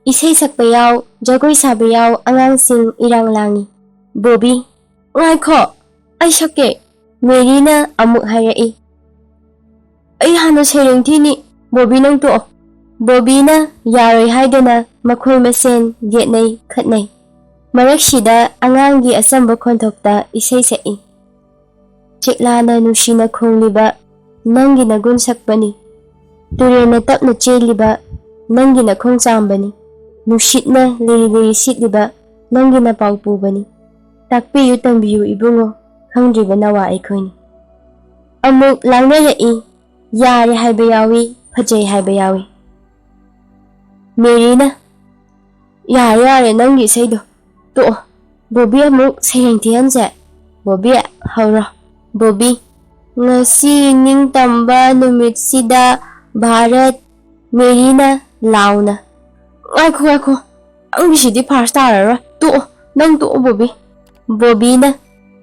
Isay sakpa yaw, jagoy sabi yaw, angangsing irang langi. Bobby, ngay ko, ay sake. Mary na amuk hayai. Ay hana sereng tini, Bobby nang to. Bobby na yaroy haidana makoy masen yetnay khatnay. Maraksida angangi asamba konthokta isay sai. Chiklana nushina khongliba nangi na gunsakbani. Turena tapna cheliba nangi na khongchambani. Nushitna liri sitliba nangi na pawpubani. Takpiyu tangbiyu ibungo khangdriba nawa aikhoini. Amuk langna yai yare haiba yawi phajai haiba yawi. Mary na yare nangi saido to Bobby amuk sereng tihanse. Bobby hauro. Bobby ngasi ningtamba numitsida Bharat. Mary na launa. Ako ang bisidi first star to nang to Bobby. Bobby na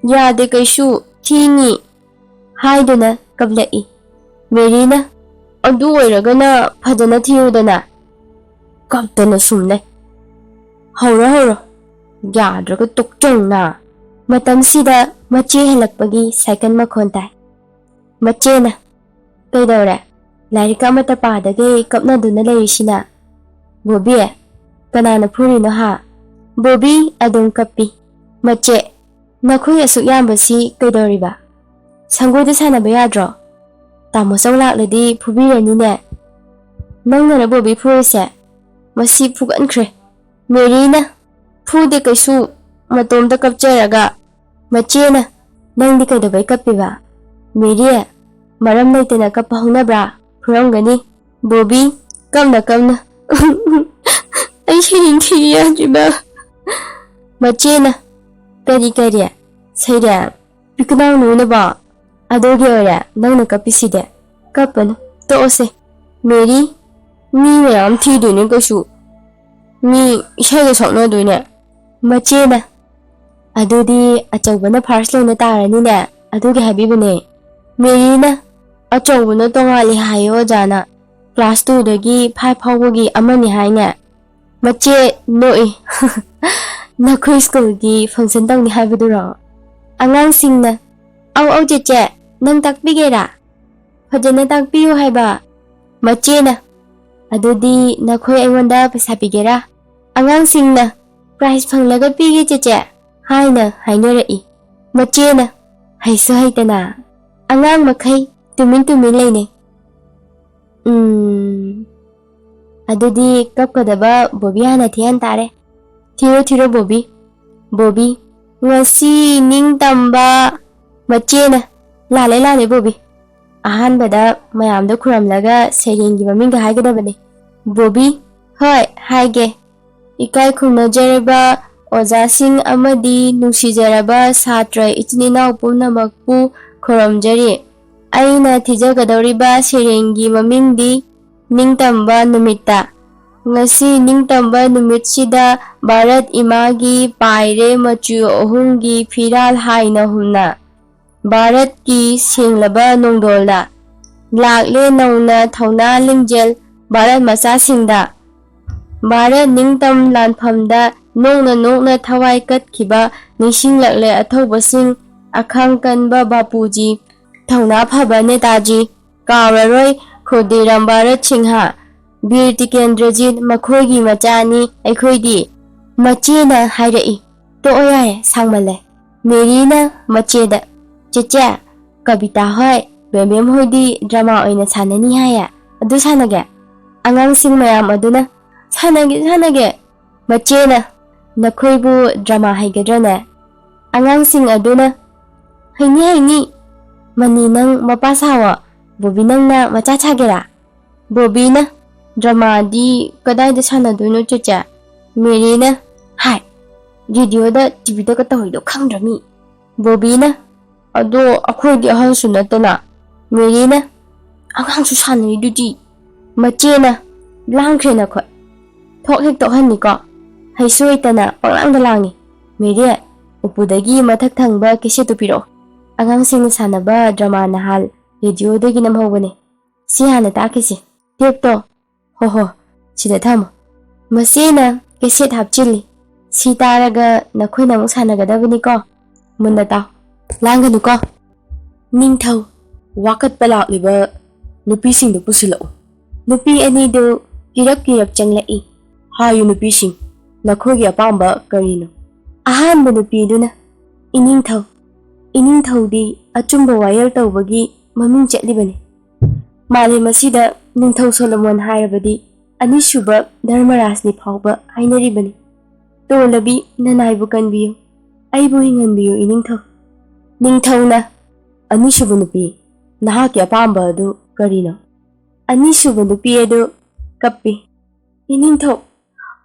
yade kaishu tingi haiduna kablai. Mary na adu oiraga na phadana thiyudana kaptana sumne. Hauro yadraga tukchang na. Matamsida mache halakpagi second makhon tai. Mache na kaidawre larika mata padage kapna duna leishina. Bobby kanana phurino ha. Bobby adum kappi. Mache nakhoy asuk yambasi kaidawriba. Sangoida sanaba yadro. Tamo sawlakladi phubirani ne. Nangna Bobby phurse masi phugankre. Mary na phude kaisu matomda kapcharaga. Mache na nangdi kaidabai kappiba. Mary maram naitana kapahunabra phurangani. Bobby kamna ay shirin thiya jiba. Mache na kari sayra piknaw nuna ba adoge ora nangna kapiside kapano to ose. Mary mi mayam thidune kasu mi ishaga sokna dune. Mache na adudi achawbana first lena tarani ne adugi habibune. Mary na achawbana tongali hayo jana class 2 dagi 5 phawgi amani haina. Mache noi nakhoy school gi function tangni haibuduro. Angangsing na au jeje nang takbigera phajana takpiyu haiba. Mache na adudi nakhoy aingwanda paisa pigera. Angangsing na prize phanglaga pige jeje haina hainorai. Mache na haisu haitana angang makhai tumin leine. Adudi kapkadaba Bobby hana thiyan tare. Thiro Bobby. Bobby ngasi ningtamba. Mache na lale Bobby. Ahanbada mayamda khuramlaga serengi maminga haigadabane. Bobby hoy haige. Ikai khumnajaraba ojasing amadi nungsijaraba satra ichininaw pumnamakpu khuramjari. Aina thijagadawriba serengi mamingdi ningtamba numita. Ngasi ningtamba numitsida Bharat imagi paire machu ohungi phiral haina humna. Bharat ki singlaba nongdolda lakle nauna thauna lingjel Bharat macha singda. Bharat ningtam lanphamda nongna thawai katkhiba ningsinglakle athobasing akhang kanba bapuji thauna phaba netaji kawraroi Khodiram Bharat Singha Bir Tikendrajit makhoigi machani aikhoidi. Mache na hairai to oyae sangmale. Mary na mache da cheche kabita hoy bemem hoidi drama oina sanani haya adu sanage. Angangsing mayam aduna sanage. Mache na nakhoibu drama haigadrana. Angangsing aduna haini mani nang mapasawa. Bobby nang na machachagera. Bobby na drama di kadai da sanaduno cheche. Mary na hai video da TV da katahoido khangdrami. Bobby na ado akhoi ahal sunatana. Mary na angangsu sanai dudi. Mache na langkhre na khoi thok hek tok hanni ko haisoi tana panglang da langi. Mary upudagi mathak thangba kise tupiro. Angangsing sanaba drama na hal video dagi namhogane. Si hana takisi. Tep to. Ho sida thamo. ꯃꯁꯤꯅ cassette ꯍꯥꯞꯆꯤꯜꯂꯤ ꯁꯤ ꯇꯥꯔꯒ ꯅꯈꯣꯏꯅ ꯑꯃꯨꯛ ꯁꯥꯟꯅꯒꯗꯕꯅꯤꯀꯣ ꯃꯨꯟꯅ ꯇꯥꯎ ꯂꯥꯡꯒꯅꯨꯀꯣ ꯅꯤꯡꯊꯧ ꯋꯥꯀꯠꯄ ꯂꯥꯛꯂꯤꯕ ꯅꯨꯄꯤꯁꯤꯡꯗꯨ ꯄꯨꯁꯤꯜꯂꯛꯎ ꯅꯨꯄꯤ ꯑꯅꯤꯗꯨ ꯀꯤꯔꯞ ꯆꯪꯂꯛꯏ ꯍꯥꯏꯌꯨ ꯅꯨꯄꯤꯁꯤꯡ ꯅꯈꯣꯏꯒꯤ ꯑꯄꯥꯝꯕ ꯀꯔꯤꯅꯣ ꯑꯍꯥꯟꯕ ꯅꯨꯄꯤꯗꯨꯅ ꯏꯅꯤꯡꯊꯧꯗꯤ ꯑꯆꯨꯝꯕ ꯋꯥꯌꯦꯜ ꯇꯧꯕꯒꯤ ꯃꯃꯤꯡ ꯆꯠꯂꯤꯕꯅꯤ ꯃꯥꯂꯦꯝ ꯑꯁꯤꯗ ꯅꯤꯡꯊꯧ ꯁꯣꯂꯣꯃꯣꯟ ꯍꯥꯏꯔꯕꯗꯤ ꯑꯅꯤꯁꯨꯕ ꯙꯔꯃꯔꯥꯖꯅꯤ ꯐꯥꯎꯕ ꯍꯥꯏꯅꯔꯤꯕꯅꯤ ꯇꯣꯜꯂꯕꯤ ꯅꯅꯥꯏꯕꯨ ꯀꯟꯕꯤꯌꯨ ꯑꯩꯕꯨ ꯍꯤꯡꯍꯟꯕꯤꯌꯨ ꯅꯤꯡꯊꯧꯅ ꯑꯅꯤꯁꯨꯕ ꯅꯨꯄꯤ ꯅꯍꯥꯛꯀꯤ ꯑꯄꯥꯝꯕ ꯑꯗꯨ ꯀꯔꯤꯅꯣ ꯑꯅꯤꯁꯨꯕ ꯅꯨꯄꯤ ꯑꯗꯨ ꯀꯞꯄꯤ ꯏꯅꯤꯡꯊꯧ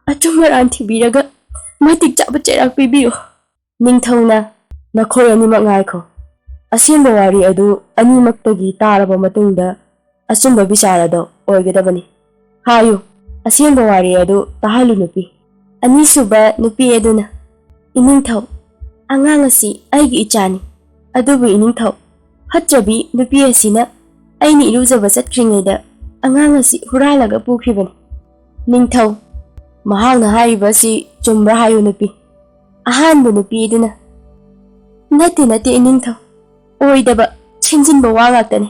ꯑꯆꯨꯝꯕ ꯔꯥꯟ ꯊꯤꯕꯤꯔꯒ ꯃꯇꯤꯛ ꯆꯥꯕ ꯆꯩꯔꯥꯛ ꯄꯤꯕꯤꯌꯨ ꯅꯤꯡꯊꯧꯅ ꯅꯈꯣꯏ ꯑꯅꯤꯃꯛ ꯉꯥꯏꯈꯣ ꯑꯁꯦꯡꯕ ꯋꯥꯔꯤ ꯑꯗꯨ ꯑꯅꯤꯃꯛꯇꯒꯤ ꯇꯥꯔꯕ ꯃꯇꯨꯡꯗ ꯑꯆꯨꯝꯕ ꯕꯤꯆꯥꯔ ꯑꯗꯨ ꯑꯣꯏꯒꯗꯕꯅꯤ ꯍꯥꯏꯌꯨ ꯑꯁꯦꯡꯕ ꯋꯥꯔꯤ ꯑꯗꯨ ꯇꯥꯍꯜꯂꯨ ꯅꯨꯄꯤ ꯑꯅꯤꯁꯨꯕ ꯅꯨꯄꯤ ꯑꯗꯨꯅ ꯏꯅꯤꯡꯊꯧ ꯑꯉꯥꯡ ꯑꯁꯤ ꯑꯩꯒꯤ ꯏꯆꯥꯅꯤ ꯑꯗꯨꯕꯨ ꯏꯅꯤꯡꯊꯧ ꯐꯠꯇ꯭ꯔꯕꯤ ꯅꯨꯄꯤ ꯑꯁꯤꯅ ꯑꯩꯅ ꯏꯔꯨꯖꯕ ꯆꯠꯈ꯭ꯔꯤꯉꯩꯗ ꯑꯉꯥꯡ ꯑꯁꯤ ꯍꯨꯔꯥꯜꯂꯒ ꯄꯨꯈ꯭ꯔꯤꯕꯅꯤ ꯅꯤꯡꯊꯧ ꯃꯍꯥꯛꯅ ꯍꯥꯏꯔꯤꯕ ꯑꯁꯤ ꯆꯨꯝꯕ꯭ꯔꯥ ꯍꯥꯏꯌꯨ ꯅꯨꯄꯤ ꯑꯍꯥꯟꯕ ꯅꯨꯄꯤ ꯑꯗꯨꯅ ꯅꯠꯇꯦ ꯏꯅꯤꯡꯊꯧ ꯑꯣꯏꯗꯕ ꯁꯦꯝꯖꯤꯟꯕ ꯋꯥ ꯉꯥꯛꯇꯅꯤ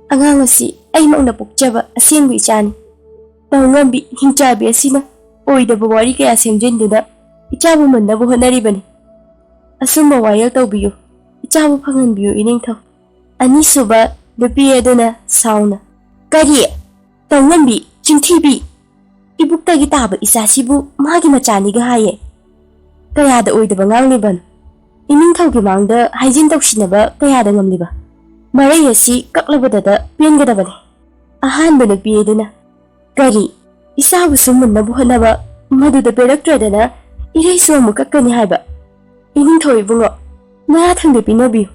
ꯑꯉꯥꯡ ꯑꯁꯤ ꯑꯩꯃꯛꯅ ꯄꯣꯛꯆꯕ ꯑꯁꯦꯡꯕ ꯏꯆꯥꯅꯤ ꯇꯧꯉꯝꯕꯤ ꯍꯤꯡꯆꯥꯕꯤ ꯑꯁꯤꯅ ꯑꯣꯏꯗꯕ ꯋꯥꯔꯤ ꯀꯌꯥ ꯁꯦꯝꯖꯤꯟꯗꯨꯅ ꯏꯆꯥꯕꯨ ꯃꯟꯅꯕ ꯍꯣꯠꯅꯔꯤꯕꯅꯤ ꯑꯁꯨꯝꯕ ꯋꯥꯌꯦꯜ ꯇꯧꯕꯤꯌꯨ ꯏꯆꯥꯕꯨ ꯐꯪꯍꯟꯕꯤꯌꯨ ꯏꯅꯤꯡꯊꯧ ꯑꯅꯤꯁꯨꯕ ꯅꯨꯄꯤ ꯑꯗꯨꯅ ꯁꯥꯎꯅ ꯀꯔꯤ ꯇꯧꯉꯝꯕꯤ ꯆꯤꯟꯊꯤꯕꯤ ꯏꯕꯨꯛꯇꯒꯤ ꯇꯥꯕ ꯏꯆꯥꯁꯤꯕꯨ ꯃꯥꯒꯤ ꯃꯆꯥꯅꯤꯒ ꯍꯥꯏꯌꯦ ꯀꯌꯥꯗ ꯑꯣꯏꯗꯕ ꯉꯥꯡꯂꯤꯕꯅꯣ ꯏꯅꯤꯡꯊꯧꯒꯤ ꯃꯥꯡꯗ ꯍꯥꯏꯖꯤꯟ ꯇꯧꯁꯤꯟꯅꯕ ꯀꯌꯥꯗ ꯉꯝꯂꯤꯕ ꯃꯔꯩ ꯑꯁꯤ ꯀꯛꯂꯕꯗ ꯄꯦꯟꯒꯗꯕꯅꯤ ꯑꯍꯥꯟꯕ ꯅꯨꯄꯤ ꯑꯗꯨꯅ ꯀꯔꯤ ꯏꯆꯥꯕꯨꯁꯨ ꯃꯨꯟꯅꯕ ꯍꯣꯠꯅꯕ ꯃꯗꯨꯗ ꯄꯦꯔꯛꯇ꯭ꯔꯗꯅ ꯏꯔꯩꯁꯨ ꯑꯃꯨꯛ ꯀꯛꯀꯅꯤ ꯍꯥꯏꯕ ꯏꯅꯤꯡꯊꯧ ꯏꯕꯨꯡꯉꯣ ꯅꯌꯥ ꯊꯪꯗ ꯄꯤꯅꯕꯤꯌꯨ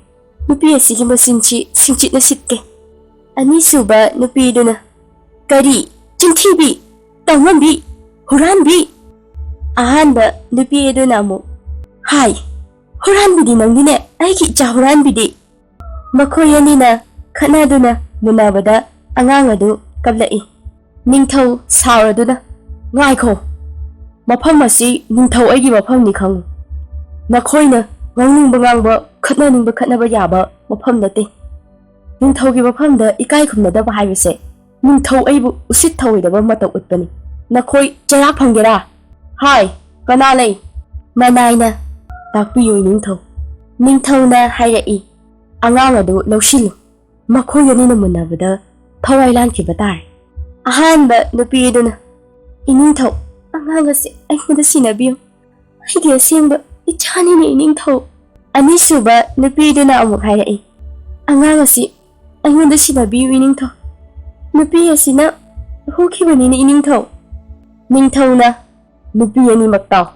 ꯅꯨꯄꯤ ꯑꯁꯤꯒꯤ ꯃꯆꯤꯟꯁꯤ ꯁꯤꯡꯆꯤꯠꯅ ꯁꯤꯠꯀꯦ ꯑꯅꯤꯁꯨꯕ ꯅꯨꯄꯤꯗꯨꯅ ꯀꯔꯤ ꯆꯤꯟꯊꯤꯕꯤ ꯇꯧꯉꯝꯕꯤ ꯍꯨꯔꯥꯟꯕꯤ ꯑꯍꯥꯟꯕ ꯅꯨꯄꯤ ꯑꯗꯨꯅ ꯑꯃꯨꯛ ꯍꯥꯏ ꯍꯨꯔꯥꯟꯕꯤꯗꯤ ꯅꯪꯗꯤꯅꯦ ꯑꯩꯒꯤ ꯏꯆꯥ ꯍꯨꯔꯥꯟꯕꯤꯗꯤ ꯃꯈꯣꯏ ꯑꯅꯤꯅ ꯈꯠꯅꯗꯨꯅ ꯃꯨꯟꯅꯕꯗ ꯑꯉꯥꯡ ꯑꯗꯨ ꯀꯞꯂꯛꯏ ꯅꯤꯡꯊꯧ ꯁꯥꯎꯔꯗꯨꯅ ꯉꯥꯏꯈꯣ ꯃꯐꯝ ꯑꯁꯤ ꯅꯤꯡꯊꯧ ꯑꯩꯒꯤ ꯃꯐꯝꯅꯤ ꯈꯪꯉꯨ ꯅꯈꯣꯏꯅ ꯉꯥꯡꯅꯤꯡꯕ ꯉꯥꯡꯕ ꯈꯠꯅꯅꯤꯡꯕ ꯈꯠꯅꯕ ꯌꯥꯕ ꯃꯐꯝ ꯅꯠꯇꯦ ꯅꯤꯡꯊꯧꯒꯤ ꯃꯐꯝꯗ ꯏꯀꯥꯏ ꯈꯨꯝꯅꯗꯕ ꯍꯥꯏꯕꯁꯦ ꯅꯤꯡꯊꯧ ꯑꯩꯕꯨ ꯎꯁꯤꯠ ꯊꯧꯑꯣꯏꯗꯕ ꯃꯇꯧ ꯎꯠꯄꯅꯤ ꯅꯈꯣꯏ ꯆꯩꯔꯥꯛ ꯐꯪꯒꯦꯔꯥ ꯍꯥꯏ ꯀꯅꯥ ꯂꯩ ꯃꯅꯥꯏꯅ ꯇꯥꯛꯄꯤꯌꯨ ꯅꯤꯡꯊꯧꯅ ꯍꯥꯏꯔꯛꯏ ꯑꯉꯥꯡ ꯑꯗꯨ ꯂꯧꯁꯤꯜꯂꯨ ꯃꯈꯣꯏ ꯑꯅꯤꯅ ꯃꯨꯟꯅꯕꯗ ꯊꯋꯥꯏ ꯂꯥꯟꯈꯤꯕ ꯇꯥꯔꯦ ꯑꯍꯥꯟꯕ ꯅꯨꯄꯤ ꯑꯗꯨꯅ ꯏꯅꯤꯡꯊꯧ ꯑꯉꯥꯡ ꯑꯁꯤ ꯑꯩꯉꯣꯟꯗ ꯁꯤꯟꯅꯕꯤꯌꯨ ꯑꯩꯒꯤ ꯑꯁꯦꯡꯕ ꯏꯆꯥꯅꯤꯅ ꯏꯅꯤꯡꯊꯧ ꯑꯅꯤꯁꯨꯕ ꯅꯨꯄꯤꯗꯨꯅ ꯑꯃꯨꯛ ꯍꯥꯏꯔꯛꯏ ꯑꯉꯥꯡ ꯑꯁꯤ ꯑꯩꯉꯣꯟꯗ ꯁꯤꯟꯅꯕꯤꯌꯨ ꯏꯅꯤꯡꯊꯧ ꯅꯨꯄꯤ ꯑꯁꯤꯅ ꯍꯨꯈꯤꯕꯅꯤꯅ ꯏꯅꯤꯡꯊꯧ ꯅꯤꯡꯊꯧꯅ ꯅꯨꯄꯤ ꯑꯅꯤꯃꯛ ꯇꯥꯎ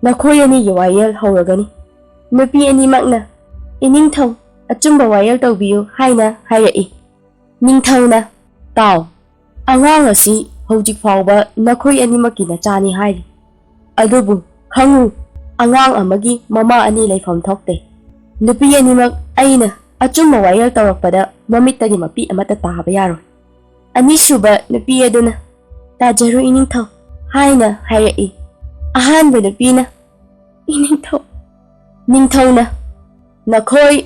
ꯅꯈꯣꯏ ꯑꯅꯤꯒꯤ ꯋꯥꯌꯦꯜ ꯍꯧꯔꯒꯅꯤ ꯅꯨꯄꯤ ꯑꯅꯤꯃꯛꯅ ꯏꯅꯤꯡꯊꯧ ꯑꯆꯨꯝꯕ ꯋꯥꯌꯦꯜ ꯇꯧꯕꯤꯌꯨ ꯍꯥꯏꯅ ꯍꯥꯏꯔꯛꯏ ꯅꯤꯡꯊꯧꯅ ꯇꯥꯎ ꯑꯉꯥꯡ ꯑꯁꯤ ꯍꯧꯖꯤꯛ ꯐꯥꯎꯕ ꯅꯈꯣꯏ ꯑꯅꯤꯃꯛꯀꯤ ꯅꯆꯥꯅꯤ ꯍꯥꯏꯔꯤ ꯑꯗꯨꯕꯨ ꯈꯪꯉꯨ ꯑꯉꯥꯡ ꯑꯃꯒꯤ ꯃꯃꯥ ꯑꯅꯤ ꯂꯩꯐꯝ ꯊꯣꯛꯇꯦ ꯅꯨꯄꯤ ꯑꯅꯤꯃꯛ ꯑꯩꯅ ꯑꯆꯨꯝꯕ ꯋꯥꯌꯦꯜ ꯇꯧꯔꯛꯄꯗ ꯃꯃꯤꯠꯇꯒꯤ ꯃꯄꯤ ꯑꯃꯠꯇ ꯇꯥꯕ ꯌꯥꯔꯣꯏ ꯑꯅꯤꯁꯨꯕ ꯅꯨꯄꯤ ꯑꯗꯨꯅ ꯇꯥꯖꯔꯨ ꯏꯅꯤꯡꯊꯧ ꯍꯥꯏꯅ ꯍꯥꯏꯔꯛꯏ ꯑꯍꯥꯟꯕ ꯅꯨꯄꯤꯅ ꯏꯅꯤꯡꯊꯧ ꯅꯤꯡꯊꯧꯅ ꯅꯈꯣꯏ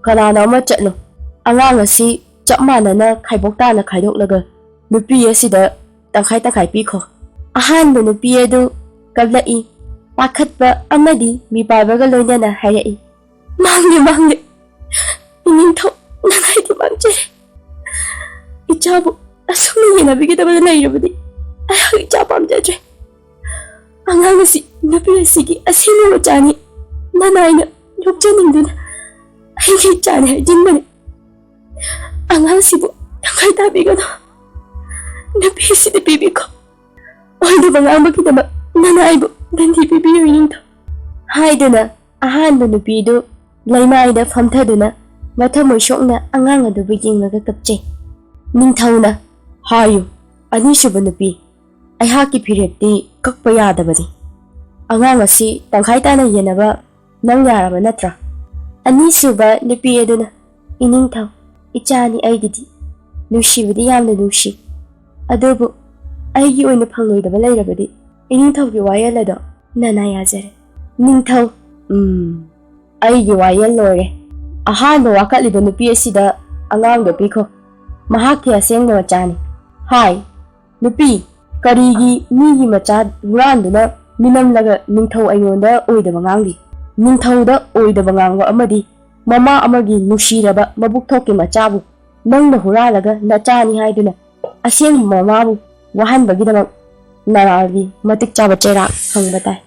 ꯀꯅꯥꯅꯣ ꯑꯃ ꯆꯠꯂꯨ ꯑꯉꯥꯡ ꯑꯁꯤ ꯆꯞ ꯃꯥꯟꯅꯅ ꯈꯥꯏꯕꯣꯛ ꯇꯥꯅ ꯈꯥꯏꯗꯣꯛꯂꯒ ꯅꯨꯄꯤ ꯑꯁꯤꯗ ꯇꯪꯈꯥꯏ ꯄꯤꯈꯣ ꯑꯍꯥꯟꯕ ꯅꯨꯄꯤ ꯑꯗꯨ ꯀꯞꯂꯛꯏ ꯄꯥꯈꯠꯄ ꯑꯃꯗꯤ ꯃꯤꯄꯥꯏꯕꯒ ꯂꯣꯏꯅꯅ ꯍꯥꯏꯔꯛꯏ ꯃꯥꯡꯂꯦ ꯏꯅꯤꯡꯊꯧ ꯅꯪꯉꯥꯏꯗꯤ ꯃꯥꯡꯖꯔꯦ ꯏꯆꯥꯕꯨ ꯑꯁꯨꯝꯅ ꯌꯦꯟꯅꯕꯤꯒꯗꯕ ꯂꯩꯔꯕꯗꯤ ꯑꯩꯍꯥꯛ ꯏꯆꯥ ꯄꯥꯝꯖꯗ꯭ꯔꯦ ꯑꯉꯥꯡ ꯑꯁꯤ ꯅꯨꯄꯤ ꯑꯁꯤꯒꯤ ꯑꯁꯦꯡꯕ ꯃꯆꯥꯅꯤ ꯅꯅꯥꯏꯅ ꯌꯣꯛꯆꯅꯤꯡꯗꯨꯅ ꯑꯩꯒꯤ ꯏꯆꯥꯅꯤ ꯍꯥꯏꯖꯤꯟꯕꯅꯤ ꯑꯉꯥꯡꯁꯤꯕꯨ ꯇꯪꯈꯥꯏ ꯇꯥꯕꯤꯒꯅꯨ ꯅꯨꯄꯤ ꯑꯁꯤꯗ ꯄꯤꯕꯤꯈꯣ ꯑꯣꯏꯗꯕ ꯉꯥꯡꯕꯒꯤꯗꯃꯛ ꯅꯅꯥꯏꯕꯨ ꯗꯟꯗꯤ ꯄꯤꯕꯤꯌꯨ ꯏꯅꯤꯡꯊꯧ ꯍꯥꯏꯗꯨꯅ ꯑꯍꯥꯟꯕ ꯅꯨꯄꯤꯗꯨ ꯂꯩꯃꯥꯏꯗ ꯐꯝꯊꯗꯨꯅ ꯃꯊꯃꯣꯏ ꯁꯣꯛꯅ ꯑꯉꯥꯡ ꯑꯗꯨꯕꯨ ꯌꯦꯡꯂꯒ ꯀꯞꯆꯩ ꯅꯤꯡꯊꯧꯅ ꯍꯥꯏꯌꯨ ꯑꯅꯤꯁꯨꯕ ꯅꯨꯄꯤ ꯑꯩꯍꯥꯛꯀꯤ ꯐꯤꯔꯦꯞꯇꯤ ꯀꯛꯄ ꯌꯥꯗꯕꯅꯤ ꯑꯉꯥꯡ ꯑꯁꯤ ꯇꯪꯈꯥꯏ ꯇꯥꯅ ꯌꯦꯟꯅꯕ ꯅꯪ ꯌꯥꯔꯕ ꯅꯠꯇ꯭ꯔꯥ ꯑꯅꯤꯁꯨꯕ ꯅꯨꯄꯤ ꯑꯗꯨꯅ ꯏꯅꯤꯡꯊꯧ ꯏꯆꯥꯅꯤ ꯑꯩꯒꯤꯗꯤ ꯅꯨꯡꯁꯤꯕꯗꯤ ꯌꯥꯝꯅ ꯅꯨꯡꯁꯤ ꯑꯗꯨꯕꯨ ꯑꯩꯒꯤ ꯑꯣꯏꯅ ꯐꯪꯂꯣꯏꯗꯕ ꯂꯩꯔꯕꯗꯤ ꯏꯅꯤꯡꯊꯧꯒꯤ ꯋꯥꯌꯦꯜ ꯑꯗꯣ ꯅꯅꯥ ꯌꯥꯖꯔꯦ ꯅꯤꯡꯊꯧ ꯑꯩꯒꯤ ꯋꯥꯌꯦꯜ ꯂꯣꯏꯔꯦ ꯑꯍꯥꯟꯕ ꯋꯥꯀꯠꯂꯤꯕ ꯅꯨꯄꯤ ꯑꯁꯤꯗ ꯑꯉꯥꯡꯗꯣ ꯄꯤꯈꯣ ꯃꯍꯥꯛꯀꯤ ꯑꯁꯦꯡꯕ ꯃꯆꯥꯅꯤ ꯍꯥꯏ ꯅꯨꯄꯤ ꯀꯔꯤꯒꯤ ꯃꯤꯒꯤ ꯃꯆꯥ ꯍꯨꯔꯥꯟꯗꯨꯅ ꯃꯤꯅꯝꯂꯒ ꯅꯤꯡꯊꯧ ꯑꯩꯉꯣꯟꯗ ꯑꯣꯏꯗꯕ ꯉꯥꯡꯂꯤ ꯅꯤꯡꯊꯧꯗ ꯑꯣꯏꯗꯕ ꯉꯥꯡꯕ ꯑꯃꯗꯤ ꯃꯃꯥ ꯑꯃꯒꯤ ꯅꯨꯡꯁꯤꯔꯕ ꯃꯕꯨꯛ ꯊꯣꯛꯀꯤ ꯃꯆꯥꯕꯨ ꯅꯪꯅ ꯍꯨꯔꯥꯜꯂꯒ ꯅꯆꯥꯅꯤ ꯍꯥꯏꯗꯨꯅ ꯑꯁꯦꯡꯕ ꯃꯃꯥꯕꯨ ꯋꯥꯍꯟꯕꯒꯤꯗꯃꯛ ꯅꯔꯥꯜꯒꯤ ꯃꯇꯤꯛ ꯆꯥꯕ ꯆꯩꯔꯥꯛ ꯐꯪꯕ ꯇꯥꯏ